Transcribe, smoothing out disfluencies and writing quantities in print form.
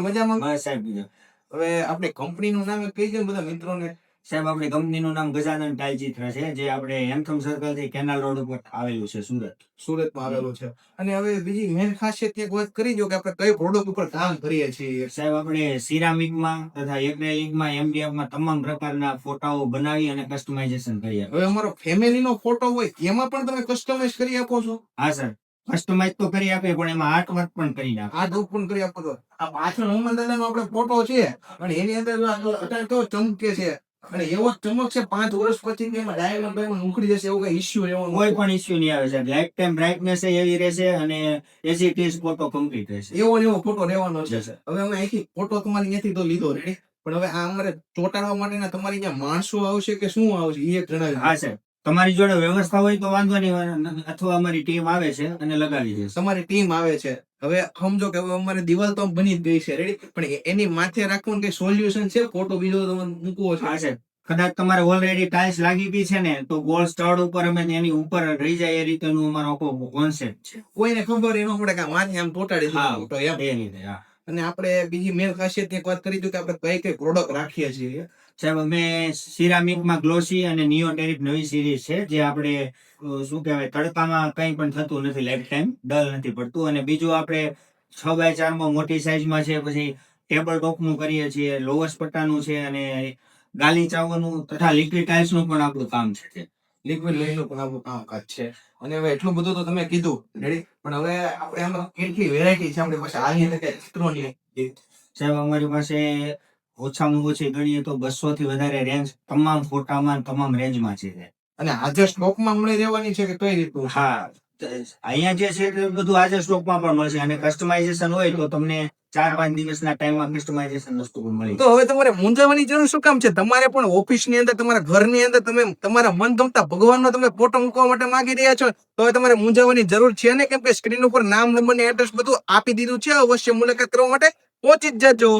મજામાં? બસ સાહેબ બીજો હવે આપણે કંપનીનું નામ કહી દો બધા મિત્રોને. સાહેબ આપણી કંપનીનું નામ ગજાનન ટાઇલચિત્ર છે, જે આપણે હેમથમ સર્કલ થી કેનાલ રોડ ઉપર આવેલું છે, સુરત. સુરતમાં આવેલું છે. અને હવે બીજી મેન ખાસિયત એક વાત કરી દો કે આપણે કઈ પ્રોડક્ટ ઉપર કામ કરીએ છીએ. સાહેબ આપણે સિરામિકમાં તથા એક્રેલિકમાં એમડીએફમાં તમામ પ્રકારના ફોટાઓ બનાવી અને કસ્ટમાઇઝેશન કરીએ. હવે અમારો ફેમિલીનો ફોટો હોય એમાં પણ તમે કસ્ટમાઇઝ કરી આપો છો? હા સર, કસ્ટમાઇઝ તો કરી આપીએ, પણ એમાં આર્ટ વર્ક પણ કરી નાખે. આ ડોક પણ કરી આપો છો. આ પાછળ હનુમાન દાદાનો આપણે ફોટો છે અને એની અંદર અત્યારે તો ચમકે છે અને એવો જ ચમક છે 5 વર્ષ પછી કે એમાં ડાયમંડ બાયમંડ ઉખડી જશે એવું કઈ ઇશ્યુ રહેવાનો કોઈ પણ ઇસ્યુ નહીં આવે સાહેબ. લાઈફ ટાઈમ બ્રાઇટનેસ એવી રહેશે અને as it is photo complete રહેશે. એવો ને એવો ફોટો રહેવાનો છે. સર હવે અમે અહીંથી ફોટો તમારી ત્યાંથી તો લીધો રેડી, પણ હવે આ અમારે ચોંટાડવા માટેના તમારી ત્યાં માણસો આવશે કે શું આવશે એ એક જણાવી. હા સર, તમારી જોડે વ્યવસ્થા હોય તો વાંધો નહીં, અથવા અમારી ટીમ આવે છે અને લગાવી દેશે. તમારી ટીમ આવે છે. હવે સમજો કે હવે અમારે દિવાલ તો બની જ ગઈ છે રેડી, પણ એની માથે રાખવાનું કઈ સોલ્યુશન છે? ફોટો બીજો તમારે મૂકવો છે? હા સર, કદાચ તમારે ઓલરેડી ટાઇલ્સ લાગી ગઈ છે ને, તો ગોળ સ્ટડ ઉપર અમે એની ઉપર રહી જાય એ રીતેનું અમારો આખો કોન્સેપ્ટ છે. કોઈને ખબર એનો પડે કે માથે આમ તોટાડી દીધો હા, ફોટો એમ. એ રીતે. હા અને આપણે બીજી મેન ખાસિયત એક વાત કરી દઉં કે આપણે કઈ કઈ પ્રોડક્ટ રાખીએ છીએ. સાહેબ, અમે સિરામિકમાં ગ્લોસી અને નિયો ટેરિફ નવી સિરીઝ છે, જે આપણે શું કહેવાય, તડકામાં કંઈ પણ થતું નથી, લાઈફ ટાઈમ ડલ નથી પડતું. અને બીજું આપણે 6x4 માં મોટી સાઈઝમાં છે, પછી ટેબલ ટોપનું કરીએ છીએ, લોવર્સ પટ્ટાનું છે, અને ગાલીચાઓનું તથા લિક્વિડ ટાઇલ્સનું પણ આપણું કામ છે. લિક્વિડ લઈનું પણ આપણું કામકાજ છે. અને હવે એટલું બધું તો તમે કીધું રેડી, પણ હવે આપણે આમાં કેટલી વેરાયટી છે આપણી પાસે આની અંદર ચિત્રોની? સાહેબ, અમારી પાસે ઓછામાં ઓછી ગણીએ તો 200 થી વધારે રેન્જ તમામ ફોટામાં તમામ રેન્જમાં છે. અને હાજર સ્ટોકમાં મળી રહેવાની છે કે કઈ રીતનું? હા, અહીંયા જે છે તે બધું આજે સ્ટોકમાં પણ મળશે, અને કસ્ટમાઇઝેશન હોય તો તમને 4-5 દિવસના ટાઈમમાં કસ્ટમાઇઝેશન વસ્તુ પણ મળી. તો હવે તમારે મૂંઝાવાની જરૂર શું કામ છે? તમારે પણ ઓફિસની અંદર, તમારા ઘરની અંદર તમે તમારા મનગમતા ભગવાનનો તમે ફોટો મૂકવા માટે માંગી રહ્યા છો, તો હવે તમારે મૂંઝાવાની જરૂર છે ને, કેમ કે સ્ક્રીન ઉપર નામ, નંબર ને એડ્રેસ બધું આપી દીધું છે. અવશ્ય મુલાકાત કરવા માટે પહોંચી જ જજો.